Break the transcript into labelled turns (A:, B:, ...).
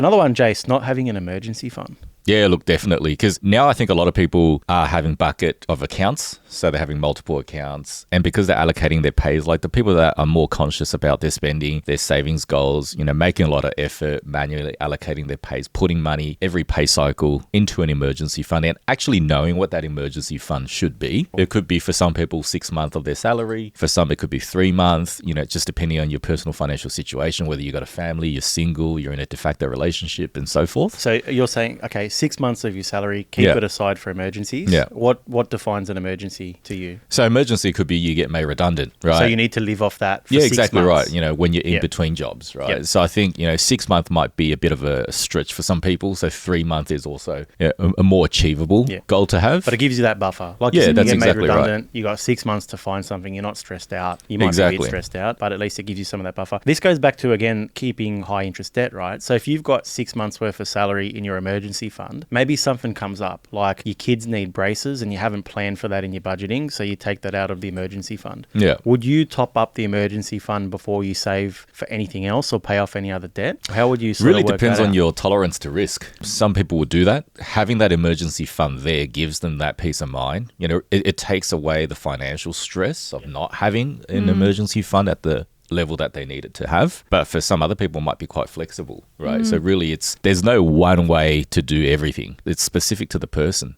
A: Another one, Jace, not having an emergency fund.
B: Yeah, look, definitely. Because now I think a lot of people are having bucket of accounts. So they're having multiple accounts. And because they're allocating their pays, like the people that are more conscious about their spending, their savings goals, making a lot of effort, manually allocating their pays, putting money every pay cycle into an emergency fund and actually knowing what that emergency fund should be. It could be for some people 6 months of their salary. For some, it could be 3 months, just depending on your personal financial situation, whether you've got a family, you're single, you're in a de facto relationship and so forth.
A: So you're saying, okay, 6 months of your salary, keep it aside for emergencies.
B: Yeah.
A: What defines an emergency to you?
B: So emergency could be you get made redundant, right?
A: So you need to live off that for 6 months.
B: Exactly right. When you're in between jobs, right?
A: Yep.
B: So I think, 6 months might be a bit of a stretch for some people. So 3 months is also a more achievable goal to have.
A: But it gives you that buffer. Like
B: that's
A: you get
B: exactly
A: made redundant,
B: right.
A: You got 6 months to find something. You're not stressed out. You might be a bit stressed out, but at least it gives you some of that buffer. This goes back to, again, keeping high interest debt, right? So if you've got 6 months worth of salary in your emergency fund, maybe something comes up, like your kids need braces and you haven't planned for that in your budgeting, so you take that out of the emergency fund.
B: Yeah.
A: Would you top up the emergency fund before you save for anything else or pay off any other debt? How would you
B: really depends on your tolerance to risk. Some people would do that. Having that emergency fund there gives them that peace of mind. It takes away the financial stress of not having an emergency fund at the level that they need it to have. But for some other people, it might be quite flexible, right? So really, there's no one way to do everything. It's specific to the person.